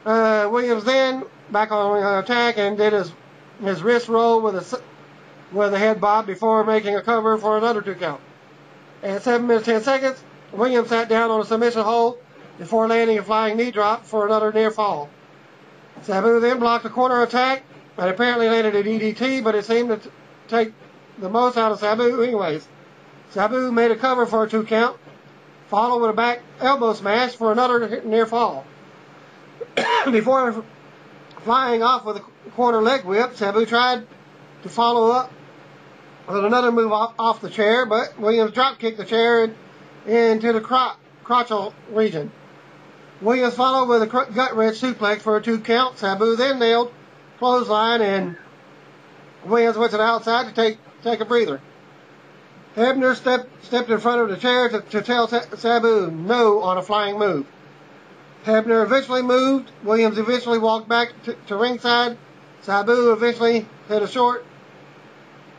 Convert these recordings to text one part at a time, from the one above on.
Williams then back on attack and did his wrist roll with a head bob before making a cover for another 2 count. At 7 minutes 10 seconds, Williams sat down on a submission hold before landing a flying knee drop for another near fall. Sabu then blocked a corner attack and apparently landed a DDT, but it seemed to take the most out of Sabu anyways. Sabu made a cover for a 2 count, followed with a back elbow smash for another near fall. Before flying off with a corner leg whip, Sabu tried to follow up with another move off the chair, but Williams drop kicked the chair into the crotchal region. Williams followed with a gut-wrench suplex for a 2 count. Sabu then nailed clothesline, and Williams went to the outside to take a breather. Hebner stepped in front of the chair to tell Sabu no on a flying move. Hebner eventually moved. Williams eventually walked back to ringside. Sabu eventually hit a sort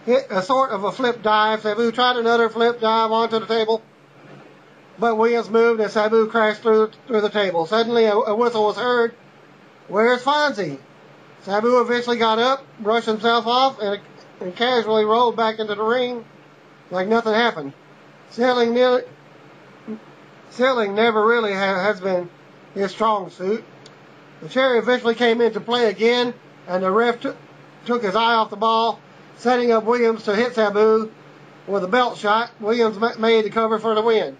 of a flip dive. Sabu tried another flip dive onto the table, but Williams moved and Sabu crashed through the table. Suddenly a whistle was heard. Where's Fonzie? Sabu eventually got up, brushed himself off, and casually rolled back into the ring like nothing happened. Selling never really has been his strong suit. The chair eventually came into play again, and the ref took his eye off the ball, setting up Williams to hit Sabu with a belt shot. Williams made the cover for the win.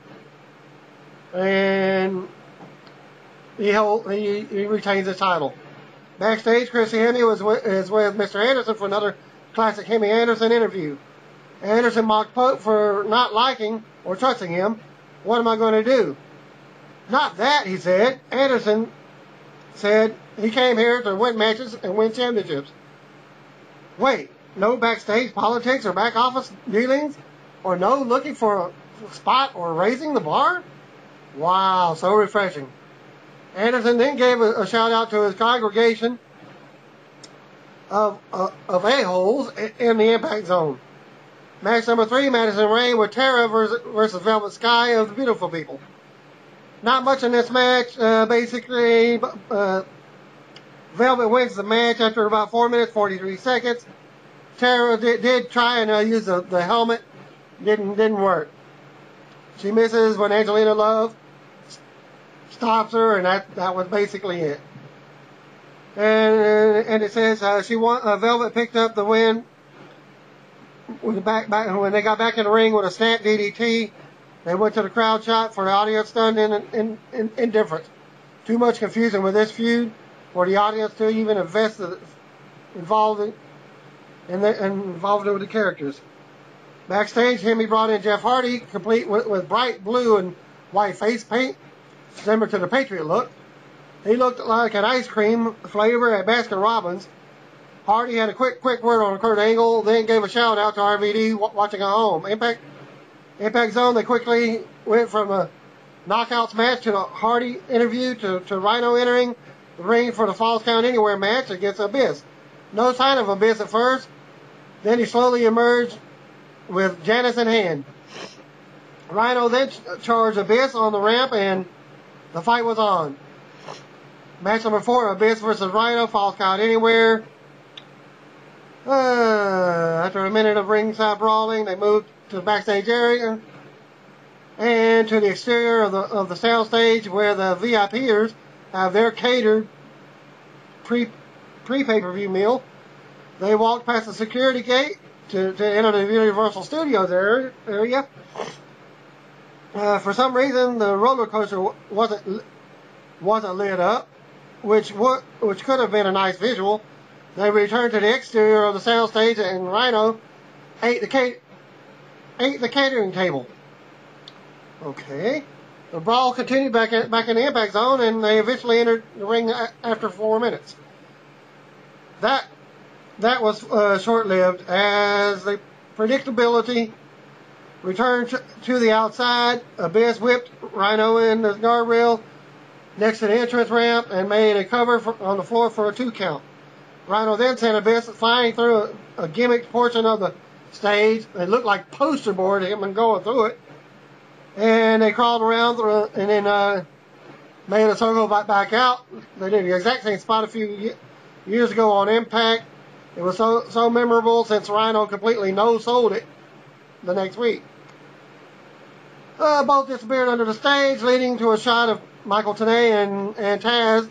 And he retains his title. Backstage, Chrissy Hemme is with Mr. Anderson for another classic Hemme Anderson interview. Anderson mocked Pope for not liking or trusting him. What am I going to do? Not that, he said. Anderson said he came here to win matches and win championships. Wait, no backstage politics or back office dealings? Or no looking for a spot or raising the bar? Wow, so refreshing. Anderson then gave a shout out to his congregation of a-holes in the Impact Zone. Match number 3, Madison Rayne with Tara versus Velvet Sky of the Beautiful People. Not much in this match. Basically, Velvet wins the match after about 4 minutes, 43 seconds. Tara did try and use the helmet. Didn't work. She misses when Angelina Love stops her, and that was basically it. And it says Velvet picked up the win with when they got back in the ring with a snap DDT. They went to the crowd shot for the audience stunned in indifference. Too much confusion with this feud for the audience to even involved with the characters. Backstage, Hemme brought in Jeff Hardy, complete with bright blue and white face paint, similar to the Patriot look. He looked like an ice cream flavor at Baskin Robbins. Hardy had a quick word on Kurt Angle, then gave a shout out to RVD watching at home. Impact Zone, they quickly went from a knockouts match to a Hardy interview to Rhino entering the ring for the Falls Count Anywhere match against Abyss. No sign of Abyss at first. Then he slowly emerged with Janice in hand. Rhino then charged Abyss on the ramp, and the fight was on. Match number 4, Abyss versus Rhino, Falls Count Anywhere. After a minute of ringside brawling, they moved to the backstage area and to the exterior of the soundstage where the VIPers have their catered pre-pay-per-view meal. They walked past the security gate to enter the Universal Studios area. For some reason, the roller coaster wasn't lit up, which could have been a nice visual. They returned to the exterior of the soundstage, and Rhino ate the catering table. Okay. The brawl continued back in the Impact Zone, and they eventually entered the ring after 4 minutes. That was short-lived, as the predictability returned to the outside. Abyss whipped Rhino in the guardrail next to the entrance ramp and made a cover on the floor for a 2 count. Rhino then sent Abyss flying through a gimmicked portion of the stage. It looked like poster board, him and going through it. And they crawled around and then made a circle back out. They did the exact same spot a few years ago on Impact. It was so memorable since Rhino completely no-sold it the next week. Both disappeared under the stage, leading to a shot of Michael Tenay and Taz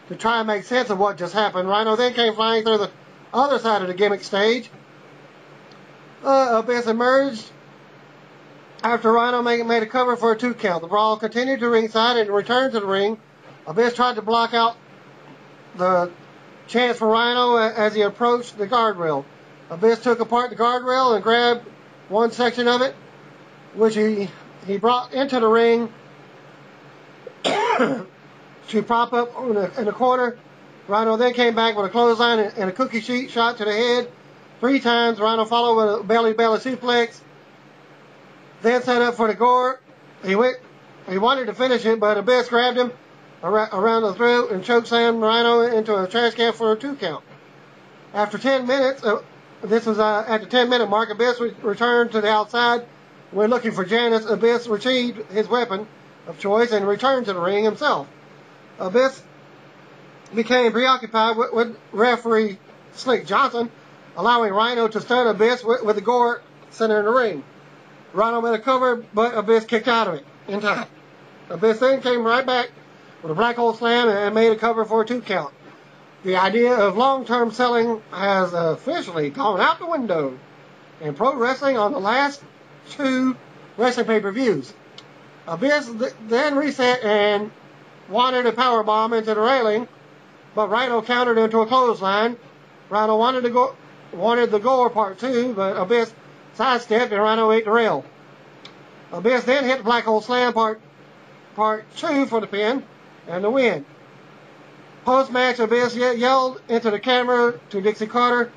to try and make sense of what just happened. Rhino then came flying through the other side of the gimmick stage. Abyss emerged after Rhino made a cover for a 2 count. The brawl continued to ringside and returned to the ring. Abyss tried to block out the chance for Rhino as he approached the guardrail. Abyss took apart the guardrail and grabbed one section of it, which he brought into the ring to prop up in the corner. Rhino then came back with a clothesline and a cookie sheet shot to the head 3 times. Rhino followed with a belly-belly suplex. Then set up for the gore. He wanted to finish it, but Abyss grabbed him around the throat and chokeslammed Rhino into a trash can for a 2 count. After 10 minutes, this was at the 10-minute mark, Abyss returned to the outside. When looking for Janice, Abyss retrieved his weapon of choice and returned to the ring himself. Abyss became preoccupied with referee Slick Johnson, allowing Rhino to stun Abyss with the gore center in the ring. Rhino made a cover, but Abyss kicked out of it in time. Abyss then came right back with a black hole slam and made a cover for a 2 count. The idea of long-term selling has officially gone out the window in pro wrestling on the last 2 wrestling pay-per-views. Abyss then reset and wanted a powerbomb into the railing, but Rhino countered into a clothesline. Rhino wanted the gore part 2, but Abyss sidestepped and Rhino ate the rail. Abyss then hit the black hole slam part 2 for the pin and the win. Post-match, Abyss yelled into the camera to Dixie Carter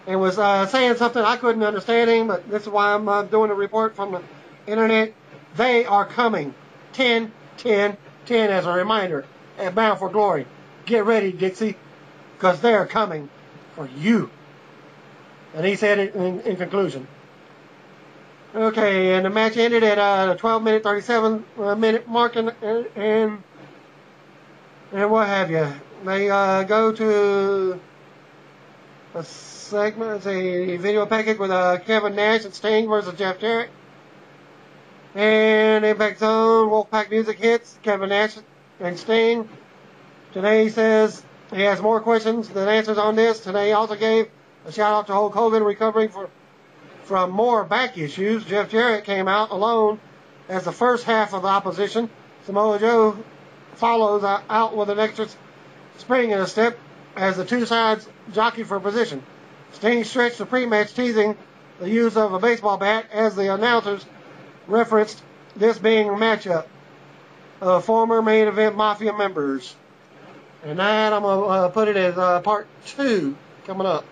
and was saying something I couldn't understand him, but this is why I'm doing a report from the internet. They are coming. 10, 10, 10 as a reminder at Bound for Glory. Get ready, Dixie, because they're coming for you. And he said it in conclusion. Okay, and the match ended at the 12-minute, 37-minute mark, and what have you. They go to a segment, it's a video package with Kevin Nash and Sting versus Jeff Jarrett. And Impact Zone, Wolfpack Music hits, Kevin Nash and Sting. Today says he has more questions than answers on this. Today also gave a shout out to Hulk Hogan recovering from more back issues. Jeff Jarrett came out alone as the first half of the opposition. Samoa Joe follows out with an extra spring in a step as the 2 sides jockey for position. Sting stretched the pre-match, teasing the use of a baseball bat as the announcers referenced this being a matchup of former main event Mafia members. And that I'm going to put it as part 2 coming up.